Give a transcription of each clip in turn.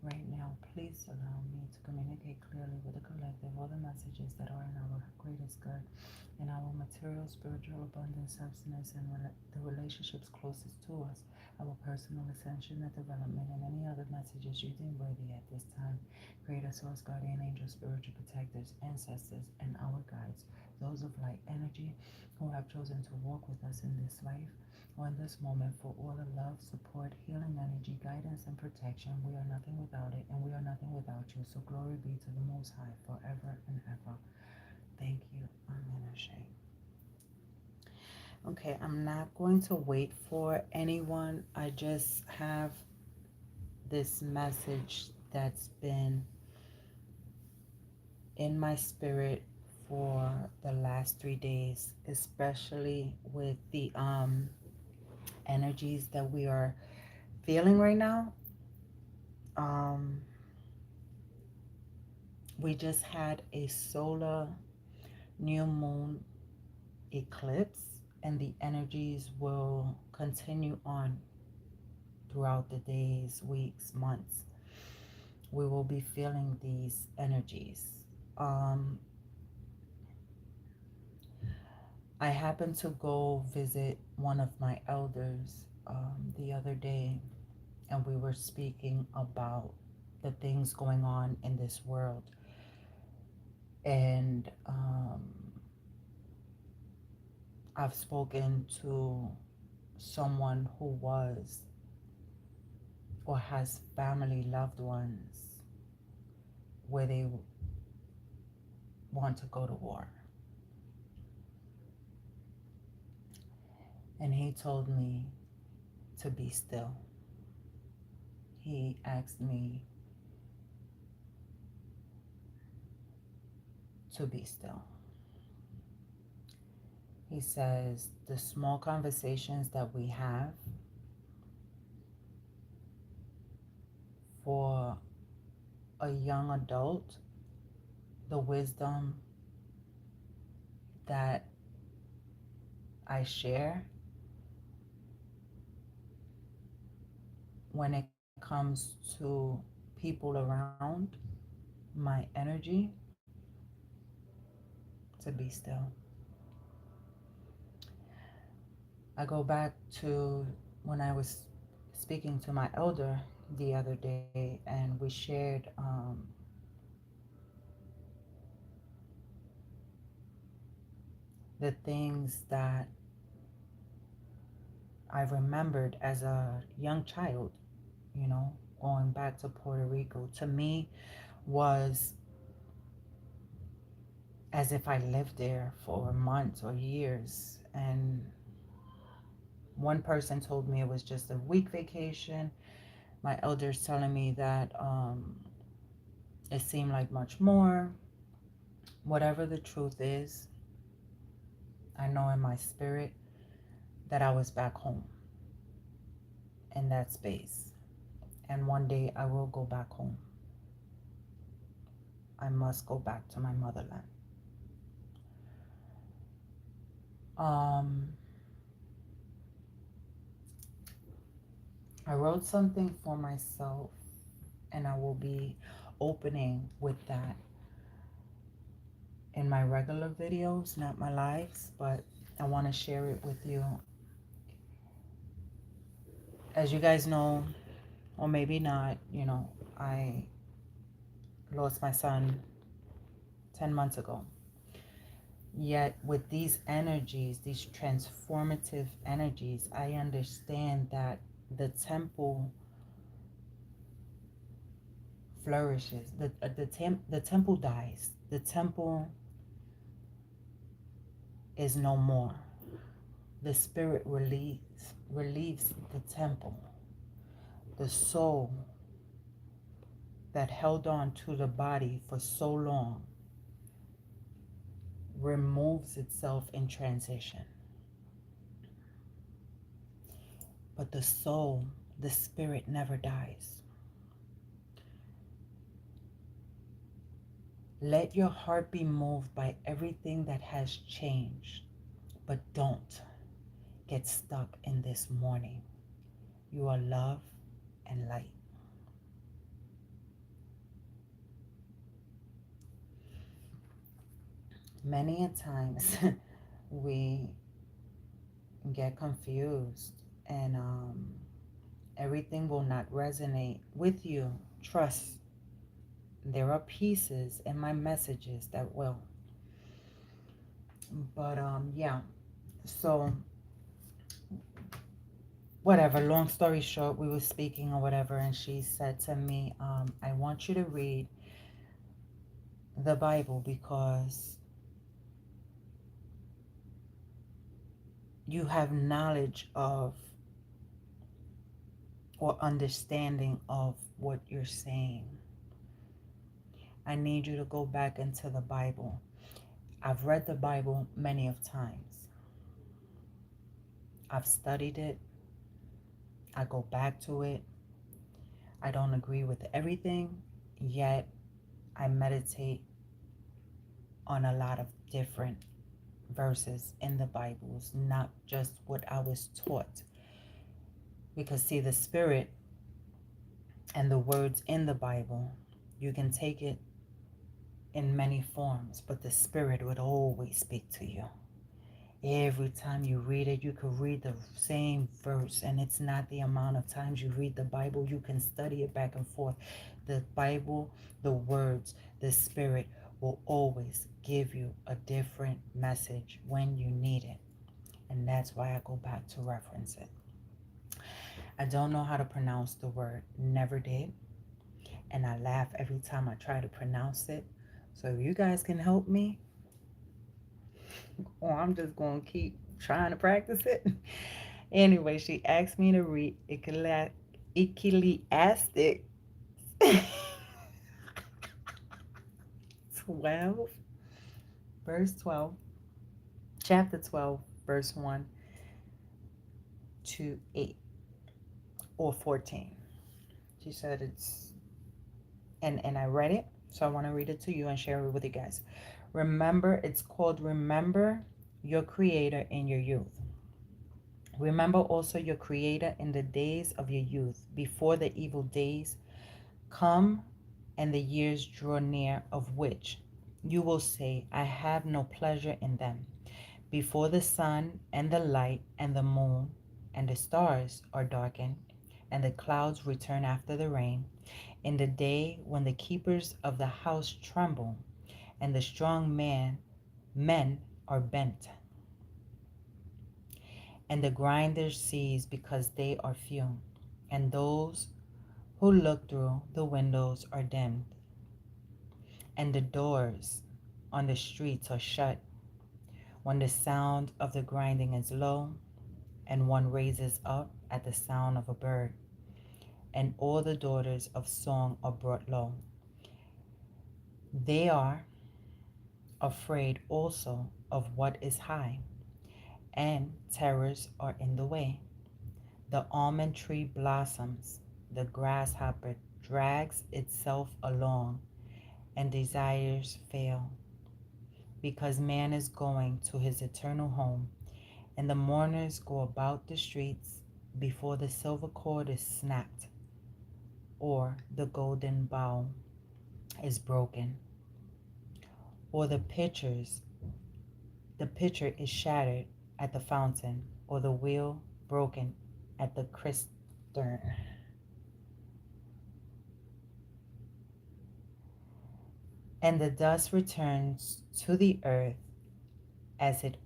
Right now, please allow me to communicate clearly with the collective all the messages that are in our greatest good, in our material, spiritual, abundance, substance, and the relationships closest to us, our personal ascension and development, and any other messages you deem worthy at this time. Creator, source, guardian, angels, spiritual protectors, ancestors, and our guides, those of light energy who have chosen to walk with us in this life or in this moment, for all the love, support, healing energy, guidance, and protection. We are nothing without it, and we are nothing without you. So glory be to the Most High forever and ever. Thank you. Amen. Ashe. Okay, I'm not going to wait for anyone. I just have this message that's been in my spirit for the last 3 days, especially with the energies that we are feeling right now. Um, we just had a solar new moon eclipse, and the energies will continue on throughout the days, weeks, months. We will be feeling these energies. Um, I happened to go visit one of my elders the other day, and we were speaking about the things going on in this world. And I've spoken to someone who was or has family, loved ones, where they want to go to war. And he told me to be still. He asked me to be still. He says the small conversations that we have for a young adult, the wisdom that I share when it comes to people around, my energy, to be still. I go back to when I was speaking to my elder the other day, and we shared the things that I remembered as a young child, you know, going back to Puerto Rico. To me, was as if I lived there for months or years. And one person told me it was just a week vacation. My elders telling me that it seemed like much more. Whatever the truth is, I know in my spirit that I was back home in that space. And one day I will go back home. I must go back to my motherland. Um, I wrote something for myself, and I will be opening with that in my regular videos, not my lives, but I want to share it with you. As you guys know, or maybe not, you know, I lost my son 10 months ago. Yet with these energies, these transformative energies, I understand that the temple flourishes. The temple dies. The temple is no more. The spirit relieves the temple. The soul that held on to the body for so long removes itself in transition. But the soul, the spirit never dies. Let your heart be moved by everything that has changed, but don't get stuck in this morning. You are love and light. Many a times we get confused, and everything will not resonate with you. Trust, there are pieces in my messages that will. But yeah, so whatever, long story short, we were speaking or whatever, and she said to me, I want you to read the Bible because you have knowledge of or understanding of what you're saying. I need you to go back into the Bible. I've read the Bible many of times. I've studied it. I go back to it. I don't agree with everything, yet I meditate on a lot of different verses in the Bibles, not just what I was taught. Because see, the Spirit and the words in the Bible, you can take it in many forms, but the Spirit would always speak to you. Every time you read it, you could read the same verse, and it's not the amount of times you read the Bible. You can study it back and forth. The Bible, the words, the Spirit will always give you a different message when you need it. And that's why I go back to reference it. I don't know how to pronounce the word, never did. And I laugh every time I try to pronounce it. So if you guys can help me, or I'm just going to keep trying to practice it. Anyway, she asked me to read Ecclesiastic 12, verse 12, chapter 12, verse 1 to 8 or 14. She said it's, and I read it, so I want to read it to you and share it with you guys. Remember, it's called Remember Your Creator in Your Youth. Remember also your Creator in the days of your youth, before the evil days come and the years draw near, of which you will say, I have no pleasure in them. Before the sun and the light and the moon and the stars are darkened, and the clouds return after the rain, in the day when the keepers of the house tremble, and the strong men are bent, and the grinders cease because they are few, and those who look through the windows are dimmed, and the doors on the streets are shut, when the sound of the grinding is low, and one raises up at the sound of a bird, and all the daughters of song are brought low. They are afraid also of what is high, and terrors are in the way. The almond tree blossoms, the grasshopper drags itself along, and desires fail, because man is going to his eternal home, and the mourners go about the streets before the silver cord is snapped, or the golden bowl is broken, or the pitcher is shattered at the fountain, or the wheel broken at the cistern. And the dust returns to the earth as it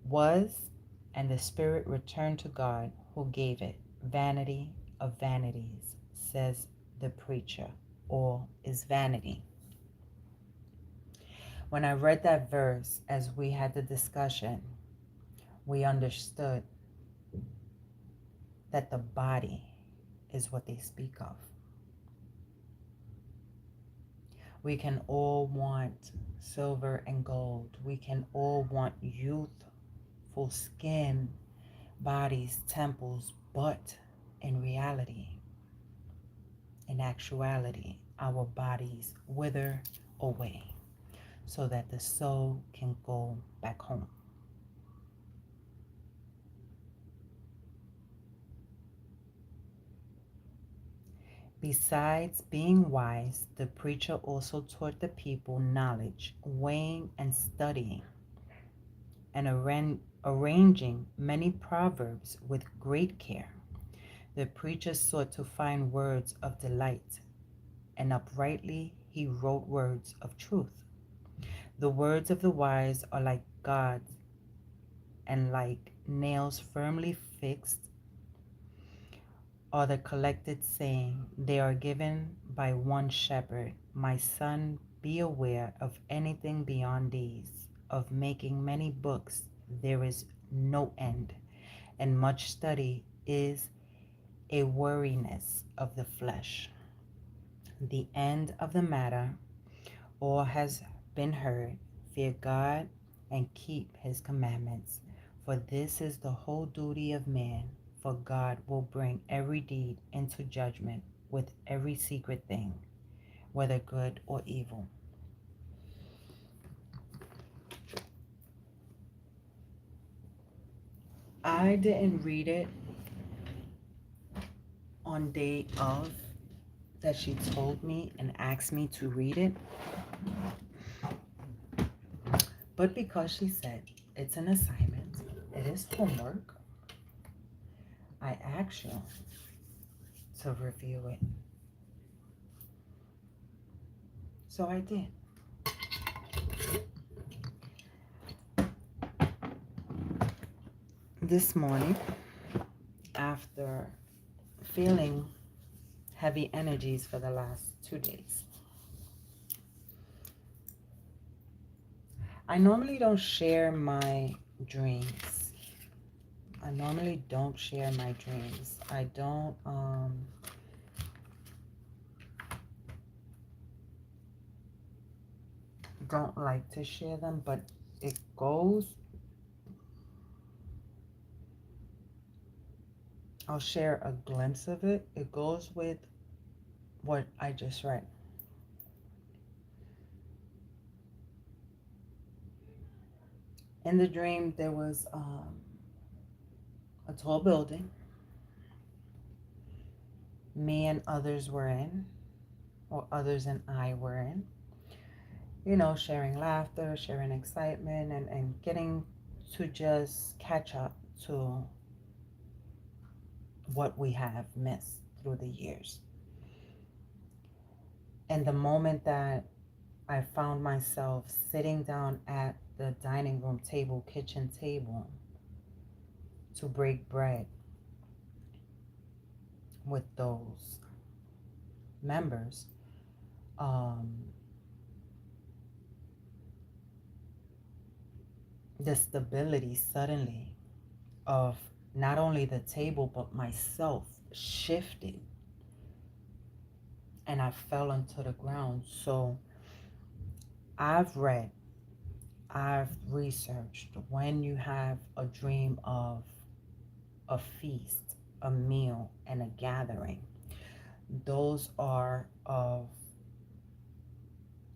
was, and the spirit returned to God who gave it. Vanity of vanities, says the preacher. All is vanity. When I read that verse, as we had the discussion, we understood that the body is what they speak of. We can all want silver and gold. We can all want youthful skin, bodies, temples, but in reality, in actuality, our bodies wither away so that the soul can go back home. Besides being wise, the preacher also taught the people knowledge, weighing and studying, and arranging many proverbs with great care. The preacher sought to find words of delight, and uprightly he wrote words of truth. The words of the wise are like God, and like nails firmly fixed are the collected saying. They are given by one shepherd. My son, be aware of anything beyond these. Of making many books there is no end, and much study is a weariness of the flesh. The end of the matter, all has been heard. Fear God and keep his commandments, for this is the whole duty of man. For God will bring every deed into judgment with every secret thing, whether good or evil. I didn't read it on day of that she told me and asked me to read it, but because she said it's an assignment, it is homework, I asked you to review it. So I did. This morning, after feeling heavy energies for the last 2 days, I normally don't share my dreams. I don't like to share them, but it goes. I'll share a glimpse of it. It goes with what I just read. In the dream, there was a tall building. Me and others were in, or others and I were in. You know, sharing laughter, sharing excitement, and getting to just catch up to what we have missed through the years. And the moment that I found myself sitting down at the dining room table, kitchen table, to break bread with those members, the stability suddenly of not only the table but myself shifted, and I fell onto the ground. So I've researched, when you have a dream of a feast, a meal, and a gathering, those are of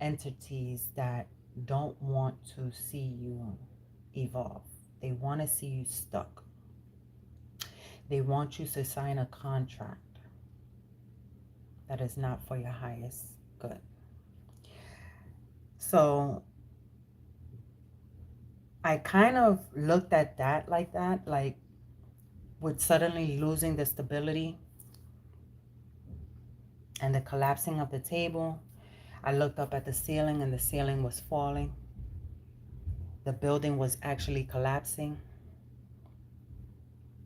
entities that don't want to see you evolve. They want to see you stuck. They want you to sign a contract that is not for your highest good. So I kind of looked at that, like with suddenly losing the stability and the collapsing of the table. I looked up at the ceiling, and the ceiling was falling. The building was actually collapsing.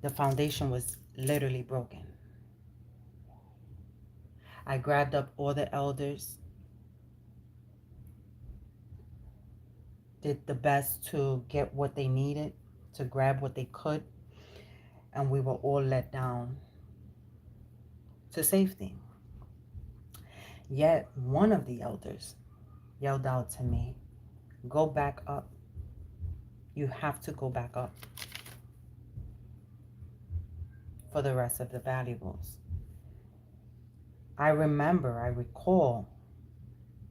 The foundation was literally broken. I grabbed up all the elders, did the best to get what they needed, to grab what they could, and we were all let down to safety. Yet one of the elders yelled out to me, "Go back up. You have to go back up for the rest of the valuables." I recall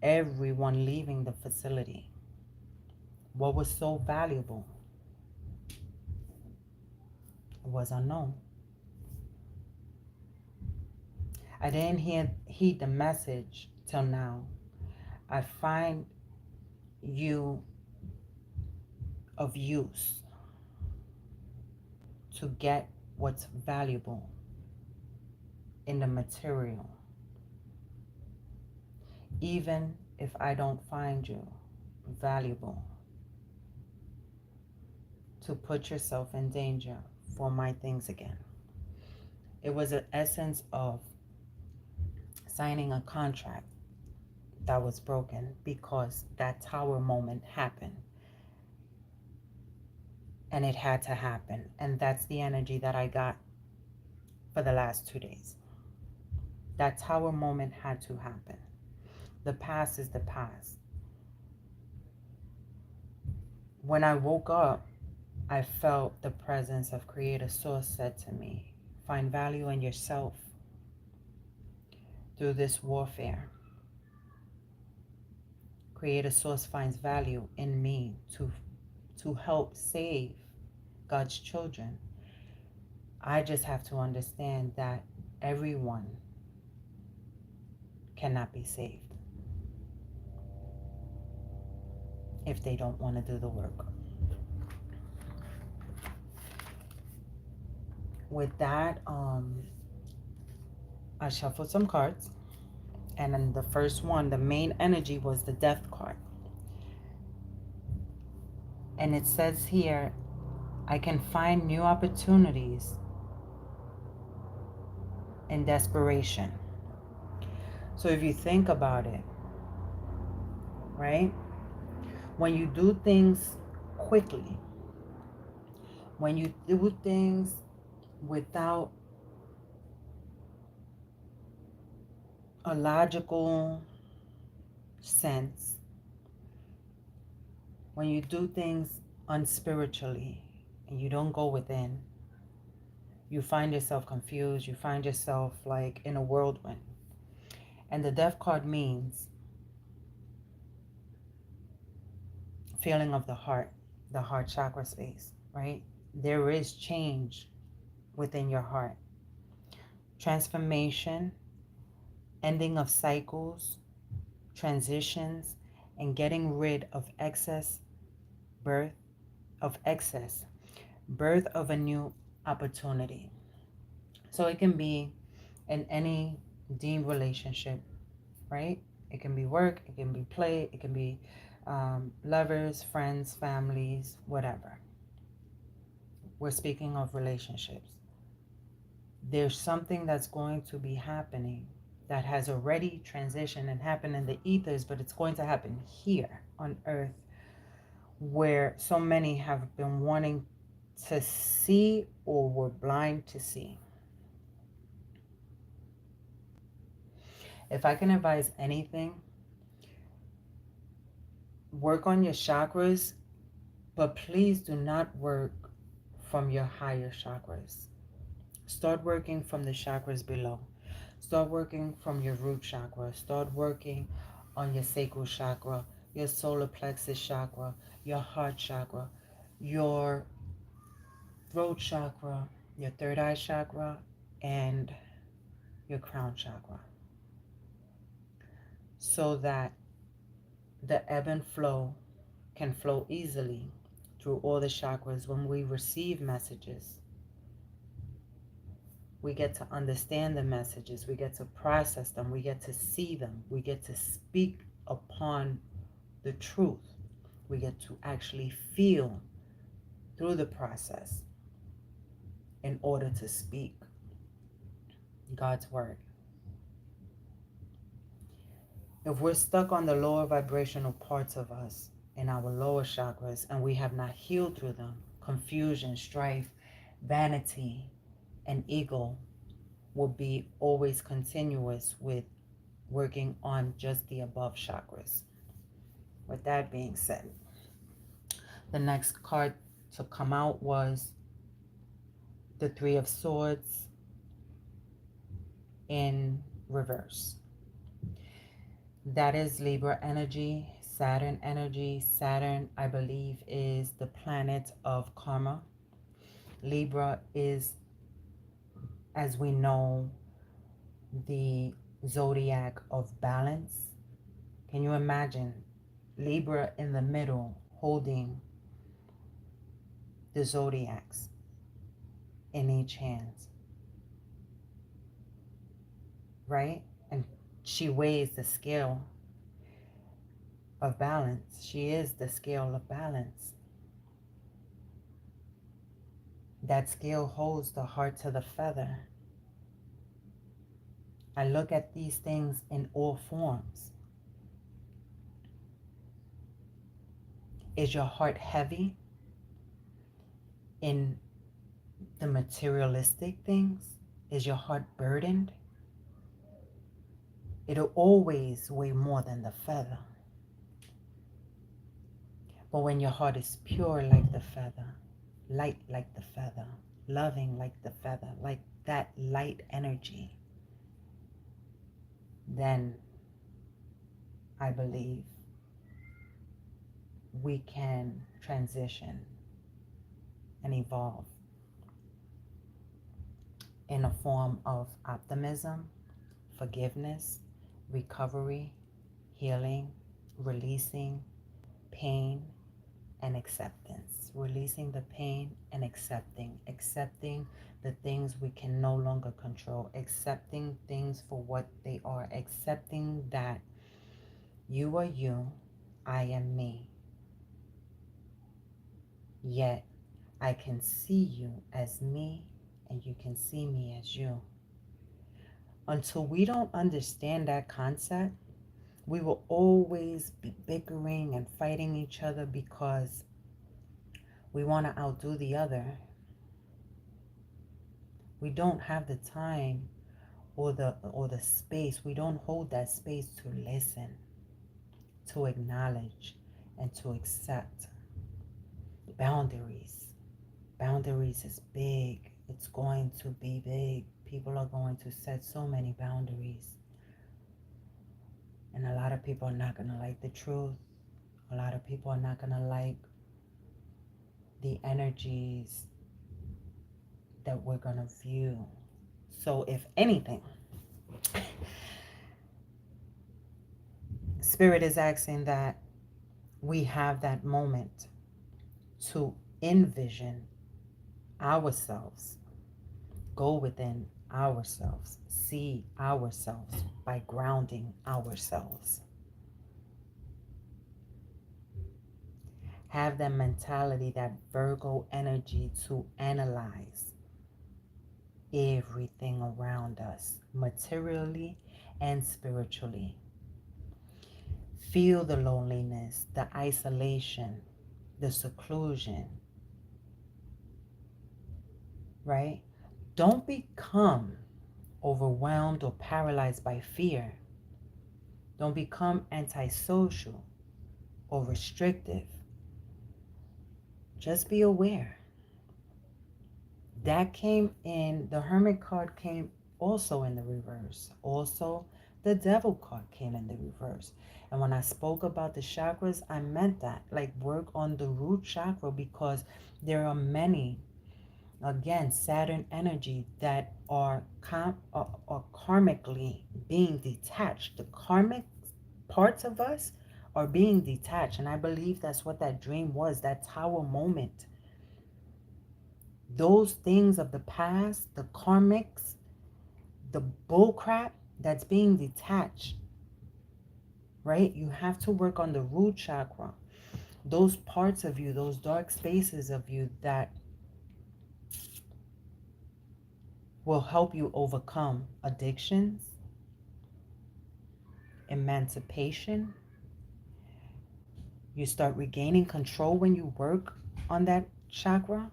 everyone leaving the facility. What was so valuable was unknown. I didn't heed the message till now. I find you of use to get what's valuable in the material, even if I don't find you valuable, to put yourself in danger for my things again. It was an essence of signing a contract that was broken because that tower moment happened. And it had to happen. And that's the energy that I got for the last 2 days. That tower moment had to happen. The past is the past. When I woke up, I felt the presence of Creator Source said to me, find value in yourself through this warfare. Creator Source finds value in me to help save God's children. I just have to understand that everyone cannot be saved if they don't want to do the work. With that, I shuffled some cards. And then the first one, the main energy, was the Death card. And it says here, I can find new opportunities in desperation. So if you think about it, right? When you do things quickly, when you do things without a logical sense, when you do things unspiritually and you don't go within, you find yourself confused, you find yourself like in a whirlwind. And the Death card means feeling of the heart chakra space, right? There is change within your heart. Transformation, ending of cycles, transitions, and getting rid of birth of a new opportunity. So it can be in any deemed relationship, right? It can be work, it can be play, it can be lovers, friends, families, whatever. We're speaking of relationships. There's something that's going to be happening that has already transitioned and happened in the ethers, but it's going to happen here on earth, where so many have been wanting to see or were blind to see. If I can advise anything, work on your chakras, but please do not work from your higher chakras. Start working from the chakras below. Start working from your root chakra. Start working on your sacral chakra, your solar plexus chakra, your heart chakra, your throat chakra, your third eye chakra, and your crown chakra, so that the ebb and flow can flow easily through all the chakras. When we receive messages, we get to understand the messages, we get to process them, we get to see them, we get to speak upon the truth, we get to actually feel through the process in order to speak God's word. If we're stuck on the lower vibrational parts of us in our lower chakras and we have not healed through them, confusion, strife, vanity, and ego will be always continuous with working on just the above chakras. With that being said, the next card to come out was the Three of Swords in reverse. That is Libra energy, Saturn energy. Saturn, I believe, is the planet of karma. Libra is, as we know, the zodiac of balance. Can you imagine Libra in the middle holding the zodiacs in each hand, right? And she weighs the scale of balance. She is the scale of balance. That scale holds the heart to the feather. I look at these things in all forms. Is your heart heavy in the materialistic things? Is your heart burdened? It'll always weigh more than the feather. But when your heart is pure like the feather, light like the feather, loving like the feather, like that light energy, then I believe we can transition and evolve in a form of optimism, forgiveness, recovery, healing, releasing pain and acceptance. Releasing the pain and accepting the things we can no longer control, accepting things for what they are, accepting that you are you, I am me. Yet I can see you as me and you can see me as you. Until we don't understand that concept, we will always be bickering and fighting each other because we want to outdo the other. We don't have the time or the space. We don't hold that space to listen, to acknowledge, and to accept. Boundaries. Boundaries is big. It's going to be big. People are going to set so many boundaries. And a lot of people are not going to like the truth. A lot of people are not going to like the energies that we're going to view. So if anything, Spirit is asking that we have that moment to envision ourselves, go within ourselves, see ourselves by grounding ourselves. Have that mentality, that Virgo energy to analyze everything around us, materially and spiritually. Feel the loneliness, the isolation, the seclusion, right? Don't become overwhelmed or paralyzed by fear. Don't become antisocial or restrictive. Just be aware. That came in, the Hermit card came also in the reverse. Also, the Devil card came in the reverse. And when I spoke about the chakras, I meant that. Like, work on the root chakra, because there are many, again, Saturn energy that are karmically being detached. The karmic parts of us are being detached. And I believe that's what that dream was, that tower moment. Those things of the past, the karmics, the bullcrap that's being detached, right? You have to work on the root chakra. Those parts of you, those dark spaces of you that will help you overcome addictions, emancipation. You start regaining control when you work on that chakra.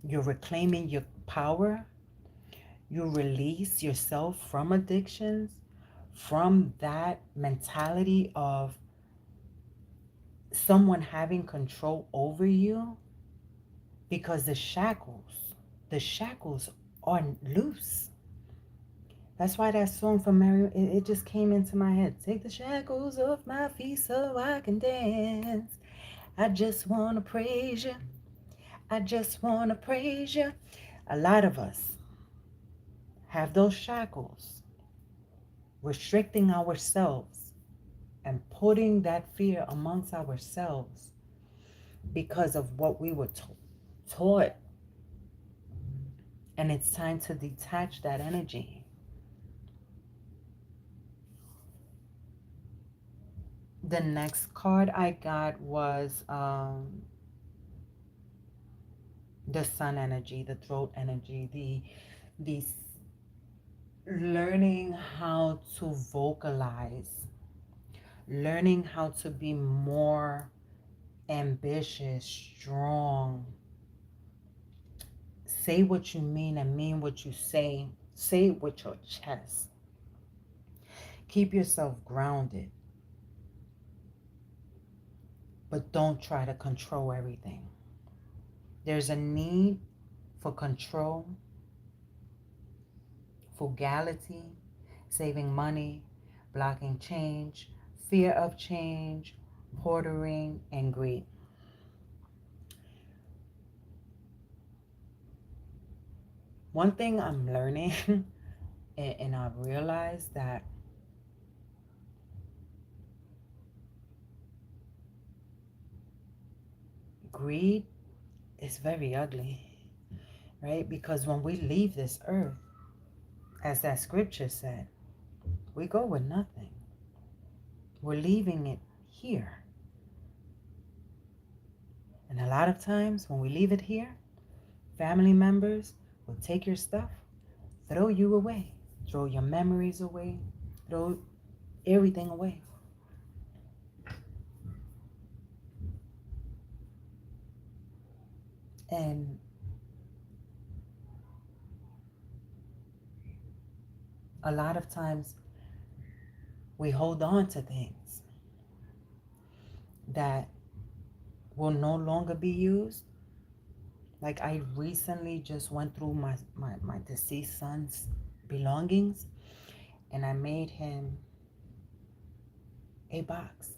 You're reclaiming your power. You release yourself from addictions, from that mentality of someone having control over you, because the shackles are loose. That's why that song from Mary, it just came into my head. Take the shackles off my feet so I can dance. I just want to praise you. I just want to praise you. A lot of us have those shackles, restricting ourselves and putting that fear amongst ourselves because of what we were taught. And it's time to detach that energy. The next card I got was the sun energy, the throat energy, the learning how to vocalize, learning how to be more ambitious, strong. Say what you mean and mean what you say. Say it with your chest. Keep yourself grounded, but don't try to control everything. There's a need for control, frugality, saving money, blocking change, fear of change, hoarding, and greed. One thing I'm learning, and I've realized that greed is very ugly, right? Because when we leave this earth, as that scripture said, we go with nothing. We're leaving it here. And a lot of times when we leave it here, family members will take your stuff, throw you away, throw your memories away, throw everything away. And a lot of times we hold on to things that will no longer be used. Like I recently just went through my deceased son's belongings and I made him a box.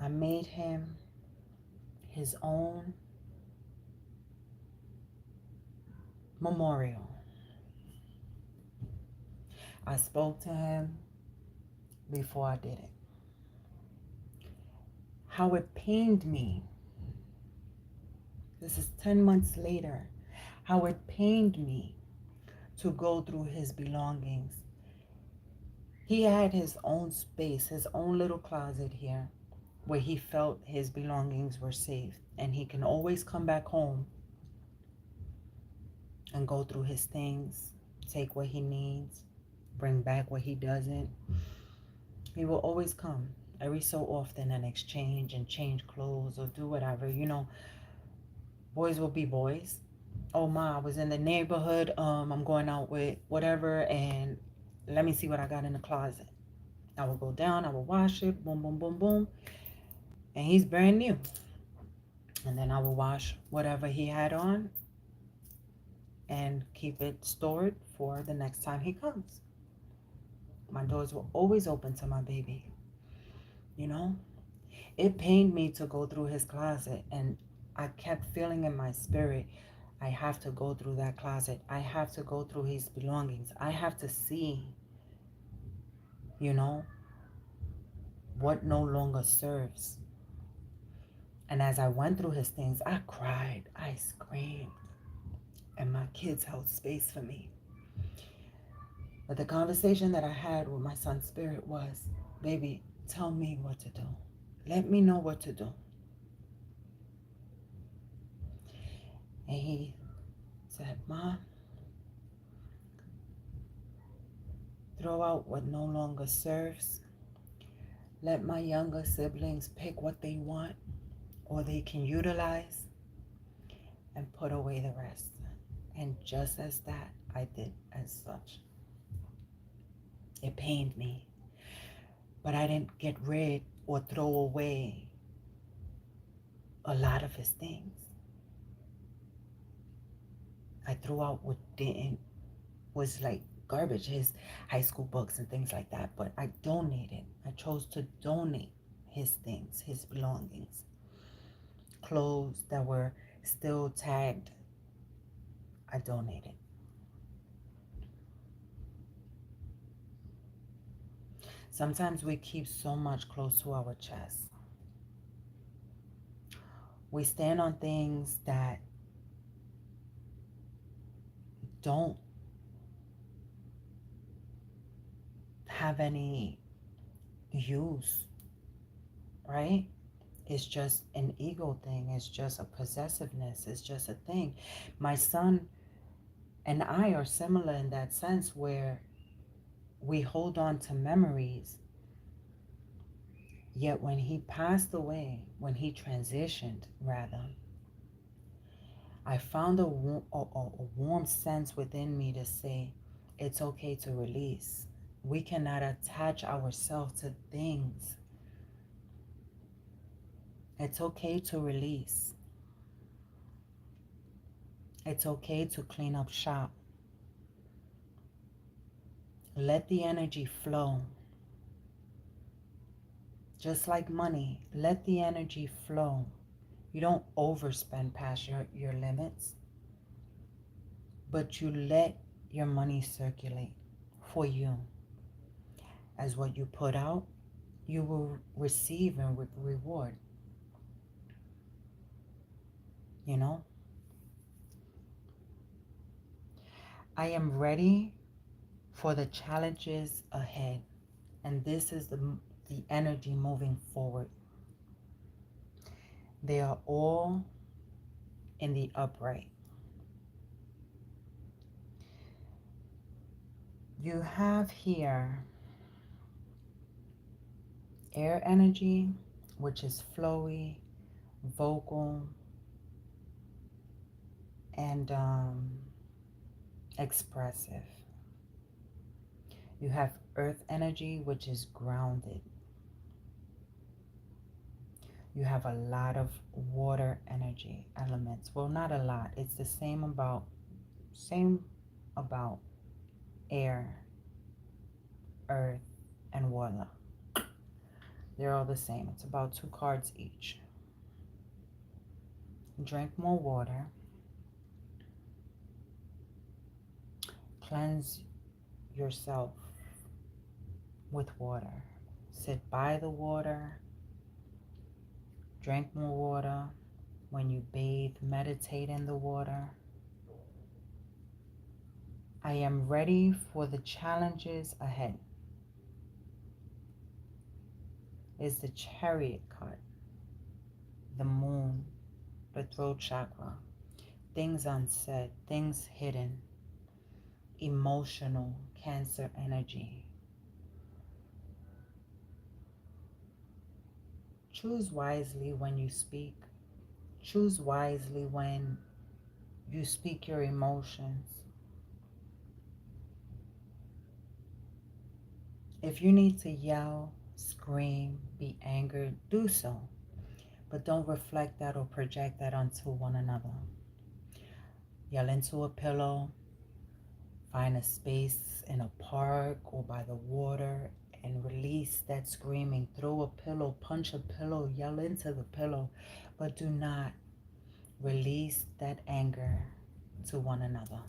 I made him his own memorial. I spoke to him before I did it. How it pained me. This is 10 months later. How it pained me to go through his belongings. He had his own space, his own little closet here where he felt his belongings were safe and he can always come back home and go through his things, take what he needs, bring back what he doesn't. He will always come every so often and exchange and change clothes or do whatever. You know, boys will be boys. Oh, ma, I was in the neighborhood. I'm going out with whatever, and let me see what I got in the closet. I will go down, I will wash it, boom, boom, boom, boom. And he's brand new. And then I will wash whatever he had on and keep it stored for the next time he comes. My doors were always open to my baby. You know, it pained me to go through his closet, and I kept feeling in my spirit, I have to go through that closet. I have to go through his belongings. I have to see, you know, what no longer serves. And as I went through his things, I cried, I screamed, and my kids held space for me. But the conversation that I had with my son's spirit was, baby, tell me what to do. Let me know what to do. And he said, Mom, throw out what no longer serves. Let my younger siblings pick what they want or they can utilize and put away the rest. And just as that, I did as such. It pained me, but I didn't get rid or throw away a lot of his things. I threw out what didn't, was like garbage, his high school books and things like that, but I donated. I chose to donate his things, his belongings. Clothes that were still tagged, I donated. Sometimes we keep so much close to our chest. We stand on things that don't have any use, right? It's just an ego thing. It's just a possessiveness. It's just a thing. My son and I are similar in that sense where we hold on to memories. Yet when he passed away, when he transitioned, rather, I found a warm sense within me to say, it's okay to release. We cannot attach ourselves to things. It's okay to release. It's okay to clean up shop. Let the energy flow. Just like money, let the energy flow. You don't overspend past your limits, but you let your money circulate for you. As what you put out, you will receive and reward. You know, I am ready for the challenges ahead. And this is the energy moving forward. They are all in the upright. You have here air energy, which is flowy, vocal, and expressive. You have earth energy, which is grounded. You have a lot of water energy elements. Well, not a lot. It's the same about air, earth, and water. They're all the same. It's about 2 cards each. Drink more water. Cleanse yourself with water. Sit by the water. Drink more water. When you bathe, meditate in the water. I am ready for the challenges ahead. Is the Chariot card, the moon, the throat chakra, things unsaid, things hidden, emotional, Cancer energy. Choose wisely when you speak. Choose wisely when you speak your emotions. If you need to yell, scream, be angered, do so. But don't reflect that or project that onto one another. Yell into a pillow. Find a space in a park or by the water and release that screaming. Throw a pillow, punch a pillow, yell into the pillow. But do not release that anger to one another.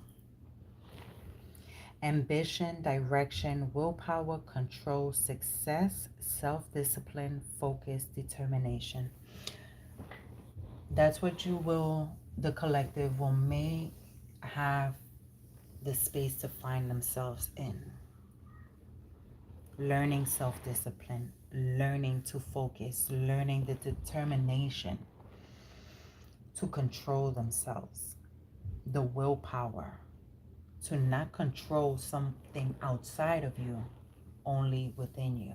Ambition, direction, willpower, control, success, self-discipline, focus, determination. That's what the collective may have the space to find themselves in. Learning self-discipline, learning to focus, learning the determination to control themselves, the willpower to not control something outside of you, only within you.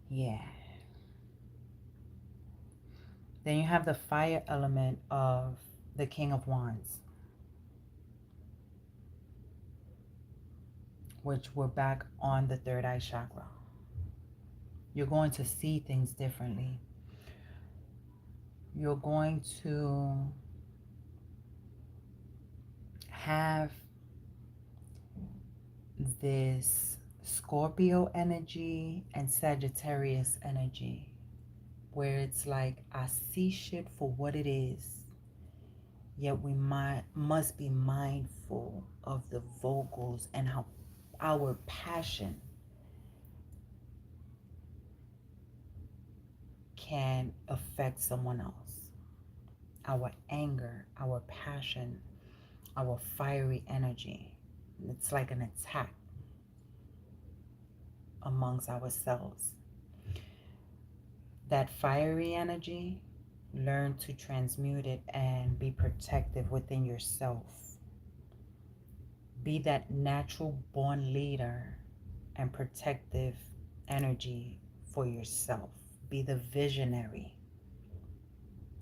Yeah. Then you have the fire element of the King of Wands, which we're back on the third eye chakra. You're going to see things differently. You're going to have this Scorpio energy and Sagittarius energy, where it's like, I see shit for what it is, yet we must be mindful of the vocals and how our passion can affect someone else. Our anger, our passion, our fiery energy. It's like an attack amongst ourselves. That fiery energy, learn to transmute it and be protective within yourself. Be that natural born leader and protective energy for yourself. Be the visionary,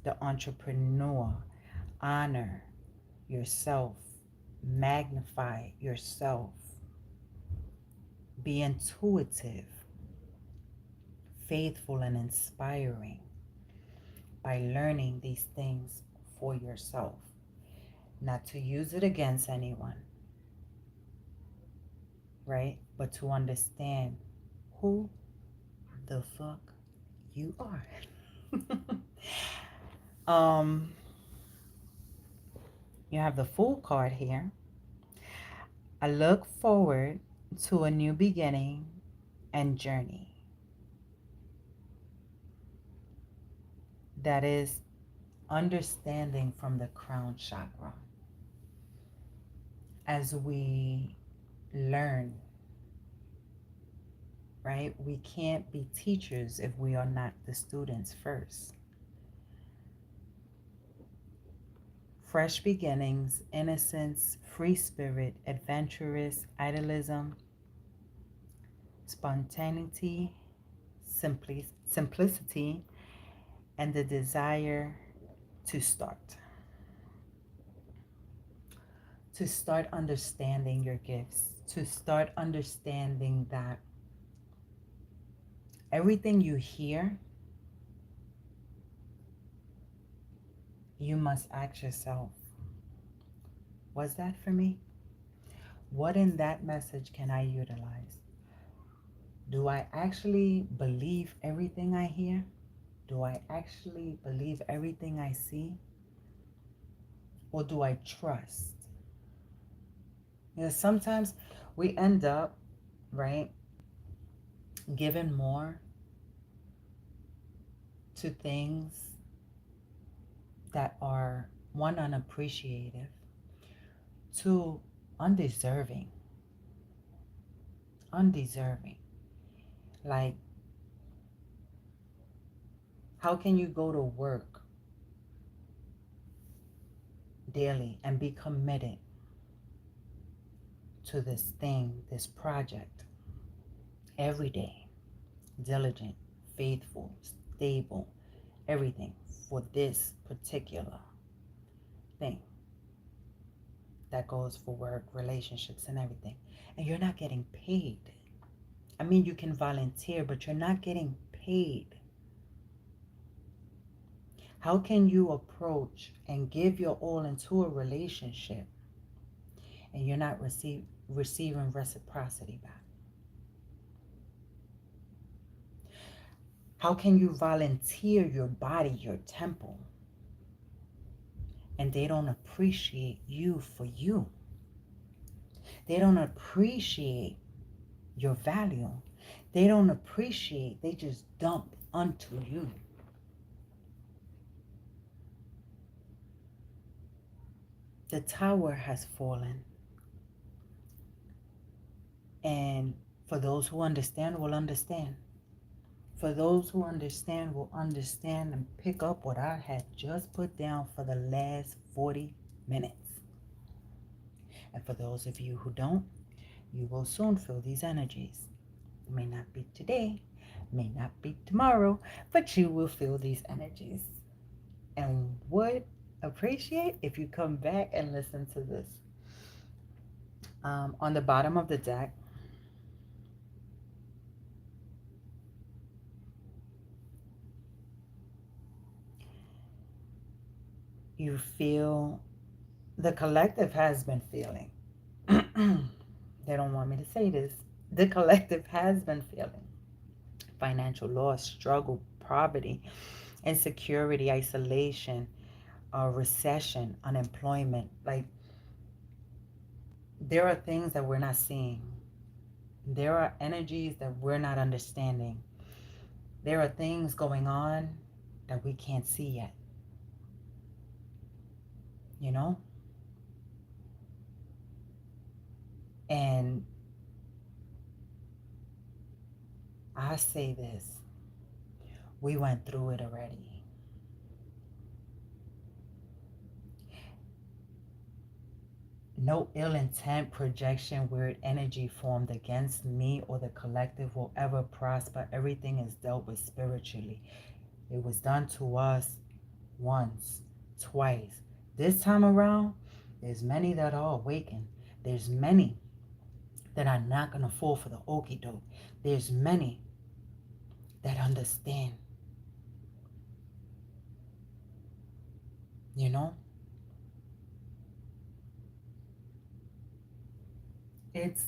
the entrepreneur. Honor yourself, magnify yourself, be intuitive, faithful, and inspiring by learning these things for yourself, not to use it against anyone, right? But to understand who the fuck you are. You have the Fool card here. I look forward to a new beginning and journey. That is understanding from the crown chakra. As we learn, right? We can't be teachers if we are not the students first. Fresh beginnings, innocence, free spirit, adventurous, idealism, spontaneity, simplicity, and the desire to start. To start understanding your gifts. To start understanding that everything you hear, you must ask yourself, was that for me? What in that message can I utilize? Do I actually believe everything I hear? Do I actually believe everything I see? Or do I trust? Sometimes we end up, right, giving more to things that are, one, unappreciative, two, undeserving. Like, how can you go to work daily and be committed to this thing, this project, every day, diligent, faithful, stable, everything for this particular thing that goes for work, relationships, and everything, and you're not getting paid? I mean, you can volunteer, but you're not getting paid. How can you approach and give your all into a relationship and you're not receiving reciprocity back? How can you volunteer your body, your temple, and they don't appreciate you for you? They don't appreciate your value. They don't appreciate, they just dump onto you. The tower has fallen. And for those who understand, will understand. For those who understand, will understand and pick up what I had just put down for the last 40 minutes. And for those of you who don't, you will soon feel these energies. It may not be today, may not be tomorrow, but you will feel these energies. And would appreciate if you come back and listen to this. On the bottom of the deck, you feel, the collective has been feeling. They don't want me to say this. The collective has been feeling financial loss, struggle, poverty, insecurity, isolation, recession, unemployment. Like, there are things that we're not seeing. There are energies that we're not understanding. There are things going on that we can't see yet. You know? And I say this, we went through it already. No ill intent, projection, weird energy formed against me or the collective will ever prosper. Everything is dealt with spiritually. It was done to us once, twice. This time around, there's many that are awakened. There's many that are not going to fall for the okie doke. There's many that understand. You know? It's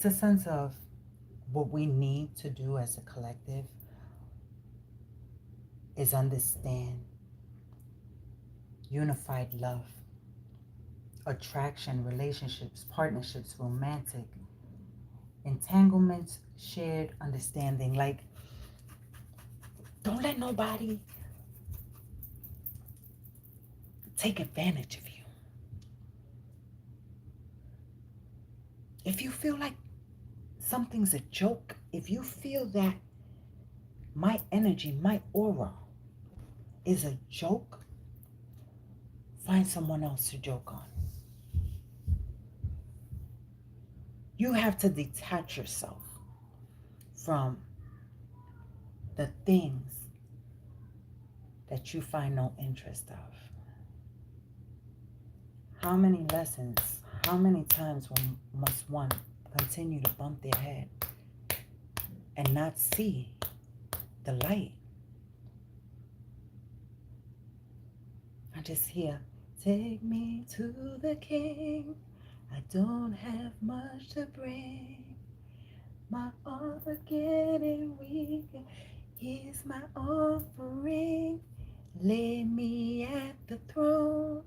a sense of what we need to do as a collective is understand unified love, attraction, relationships, partnerships, romantic, entanglements, shared understanding. Like, don't let nobody take advantage of you. If you feel like something's a joke, if you feel that my energy, my aura is a joke, find someone else to joke on. You have to detach yourself from the things that you find no interest of. How many lessons, how many times must one continue to bump their head and not see the light? I just hear, take me to the king. I don't have much to bring. My arms are getting weaker. Here's my offering. Lay me at the throne.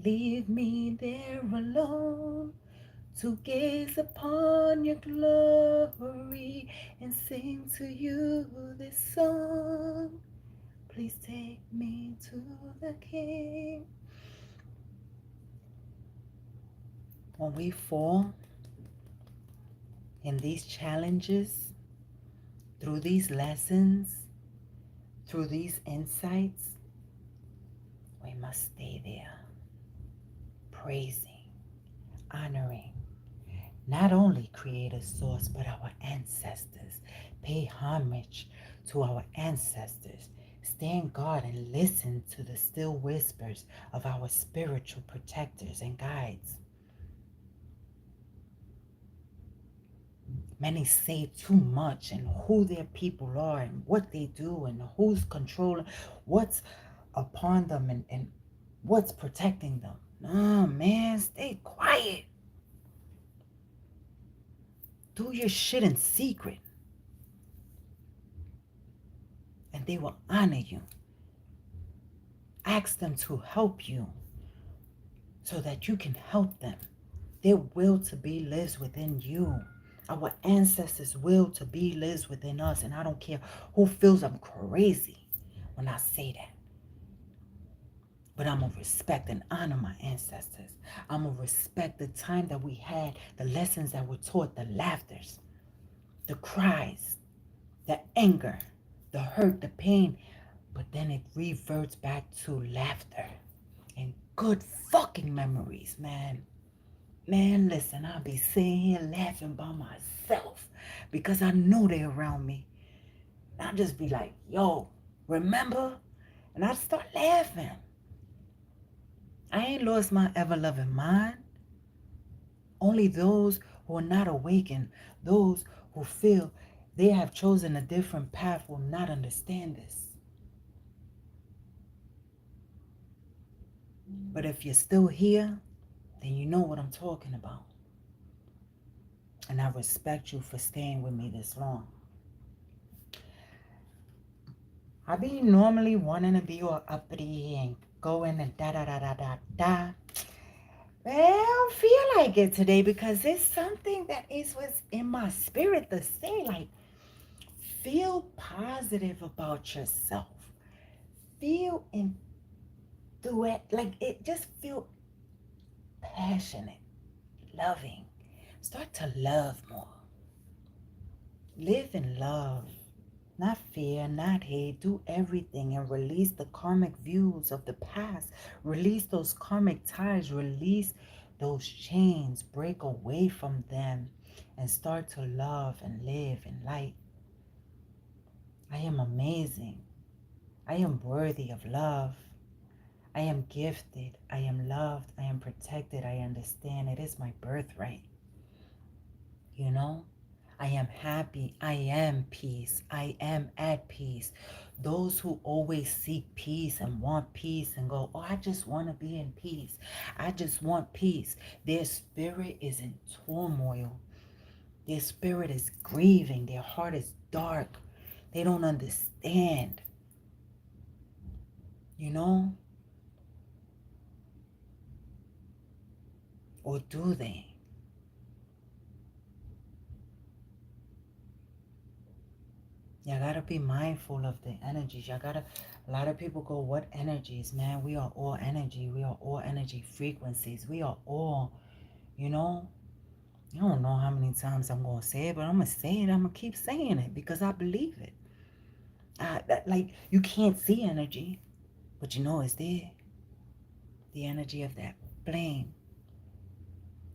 Leave me there alone to gaze upon your glory and sing to you this song. Please take me to the king. When we fall in these challenges, through these lessons, through these insights, we must stay there, praising, honoring, not only Creator Source, but our ancestors. Pay homage to our ancestors. Stand guard and listen to the still whispers of our spiritual protectors and guides. Many say too much and who their people are and what they do and who's controlling, what's upon them and what's protecting them. No, man, stay quiet. Do your shit in secret. And they will honor you. Ask them to help you so that you can help them. Their will to be lives within you. Our ancestors' will to be lives within us. And I don't care who feels I'm crazy when I say that. But I'm going to respect and honor my ancestors. I'm going to respect the time that we had, the lessons that were taught, the laughters, the cries, the anger, the hurt, the pain. But then it reverts back to laughter and good fucking memories, man. Man, listen, I'll be sitting here laughing by myself because I know they're around me. And I'll just be like, yo, remember? And I'll start laughing. I ain't lost my ever-loving mind. Only those who are not awakened, those who feel they have chosen a different path will not understand this. But if you're still here, then you know what I'm talking about. And I respect you for staying with me this long. I be normally wanting to be all uppity and going and da-da-da-da-da-da. But I don't feel like it today because it's something that is was in my spirit to say, like, feel positive about yourself. Feel into it, like it just feel passionate, loving. Start to love more. Live in love. Not fear, not hate. Do everything and release the karmic views of the past. Release those karmic ties. Release those chains. Break away from them and start to love and live in light. I am amazing. I am worthy of love. I am gifted. I am loved. I am protected. I understand. It is my birthright. You know? I am happy. I am peace. I am at peace. Those who always seek peace and want peace and go, oh, I just want to be in peace. I just want peace. Their spirit is in turmoil. Their spirit is grieving. Their heart is dark. They don't understand. You know? Or do they? You gotta be mindful of the energies. A lot of people go, what energies, man? We are all energy. We are all energy frequencies. We are all, you know, I don't know how many times I'm going to say it, but I'm going to say it. I'm going to keep saying it because I believe it. Like, you can't see energy, but you know it's there. The energy of that flame.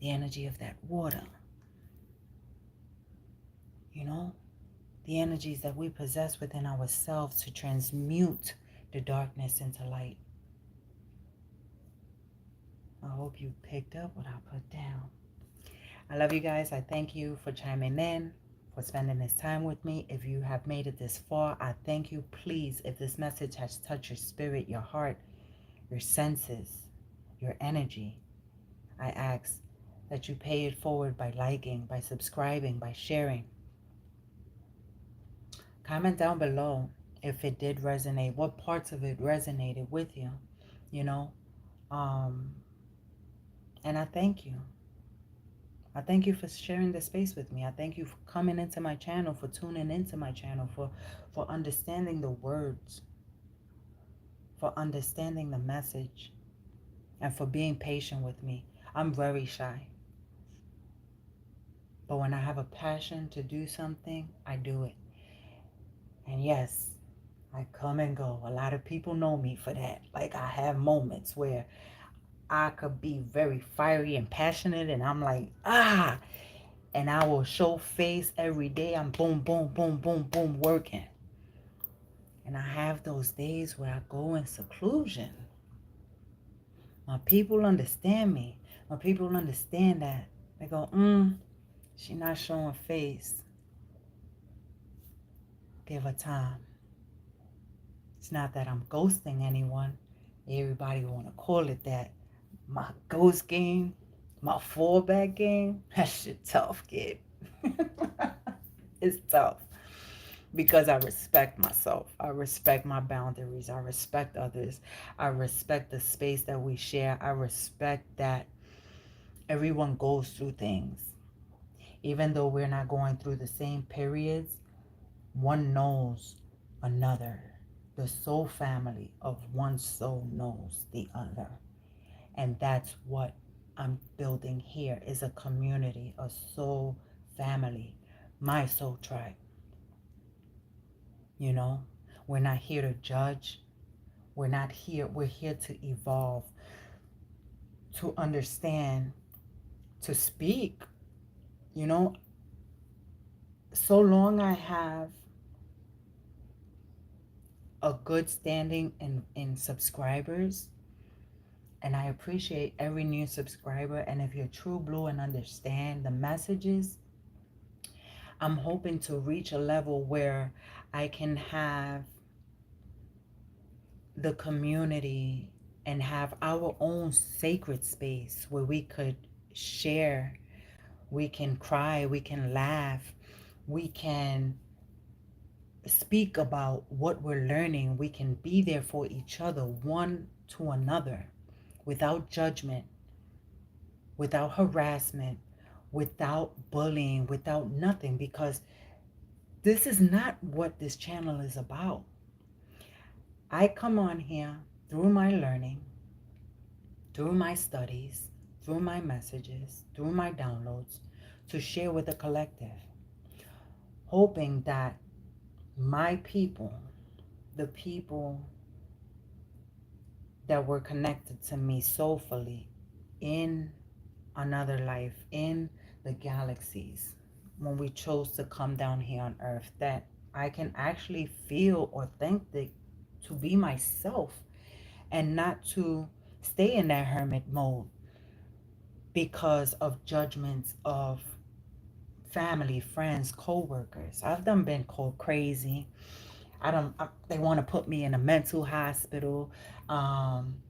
The energy of that water. You know? The energies that we possess within ourselves to transmute the darkness into light. I hope you picked up what I put down. I love you guys. I thank you for chiming in, for spending this time with me. If you have made it this far, I thank you. Please, if this message has touched your spirit, your heart, your senses, your energy, I ask that you pay it forward by liking, by subscribing, by sharing. Comment down below if it did resonate, what parts of it resonated with you, you know. And I thank you. I thank you for sharing the space with me. I thank you for coming into my channel, for tuning into my channel, for understanding the words, for understanding the message, and for being patient with me. I'm very shy. But when I have a passion to do something, I do it. And yes, I come and go. A lot of people know me for that. Like, I have moments where I could be very fiery and passionate, and I'm like, and I will show face every day. I'm boom, boom, boom, boom, boom, working. And I have those days where I go in seclusion. My people understand me. My people understand that. They go, she not showing face. Give her time. It's not that I'm ghosting anyone. Everybody want to call it that. My ghost game, my fallback game, that shit tough, kid. It's tough. Because I respect myself. I respect my boundaries. I respect others. I respect the space that we share. I respect that everyone goes through things. Even though we're not going through the same periods, one knows another. The soul family of one soul knows the other. And that's what I'm building here, is a community, a soul family, my soul tribe. You know, we're not here to judge. We're here to evolve, to understand, to speak. You know, so long I have a good standing in subscribers, and I appreciate every new subscriber. And if you're true blue and understand the messages, I'm hoping to reach a level where I can have the community and have our own sacred space where we could share, we can cry, we can laugh, we can speak about what we're learning, we can be there for each other, one to another, without judgment, without harassment, without bullying, without nothing, because this is not what this channel is about. I come on here through my learning, through my studies, through my messages, through my downloads, to share with the collective, hoping that my people, the people that were connected to me soulfully in another life, in the galaxies, when we chose to come down here on earth, that I can actually feel authentic to be myself and not to stay in that hermit mode because of judgments of family, friends, co-workers. I've done been called crazy. They want to put me in a mental hospital. Um,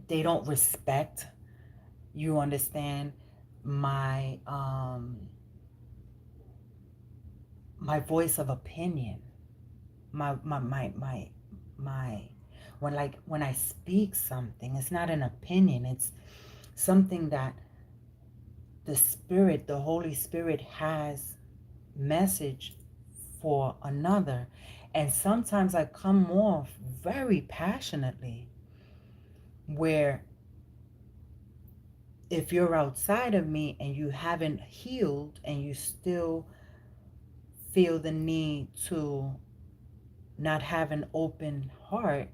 they don't respect, you understand, my my voice of opinion. My when I speak something, it's not an opinion, it's something that the Spirit, the Holy Spirit has message for another. And sometimes I come off very passionately, where if you're outside of me and you haven't healed and you still feel the need to not have an open heart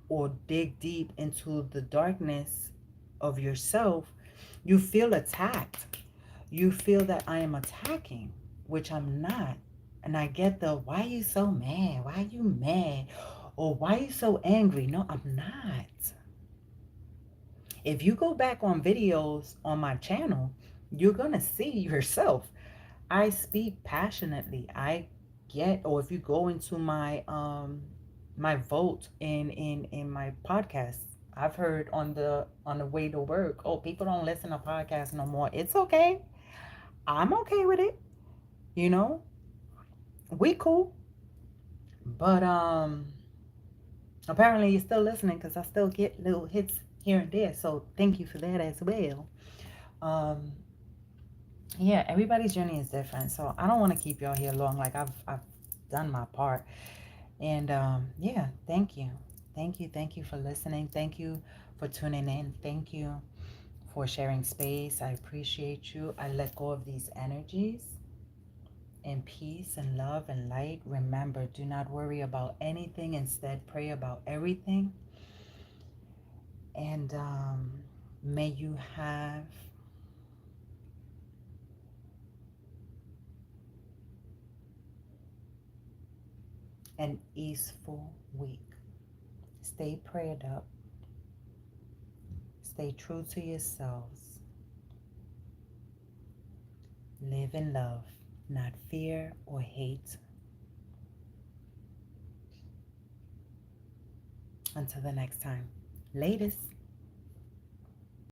or dig deep into the darkness of yourself, you feel attacked. You feel that I am attacking, which I'm not. And I get the, why are you so mad? Why are you mad? Or why are you so angry? No, I'm not. If you go back on videos on my channel, you're going to see yourself. I speak passionately. I get, or if you go into my my vote in my podcast, I've heard on the way to work, oh, people don't listen to podcasts no more. It's okay. I'm okay with it. You know, we cool. But apparently you're still listening, because I still get little hits here and there. So thank you for that as well. Um, yeah, everybody's journey is different. So I don't want to keep y'all here long. Like I've done my part. And yeah, thank you. Thank you for listening. Thank you for tuning in. Thank you for sharing space. I appreciate you. I let go of these energies in peace and love and light. Remember, do not worry about anything. Instead, pray about everything. And may you have an easeful week. Stay prayed up. Stay true to yourselves. Live in love, not fear or hate. Until the next time. Latest.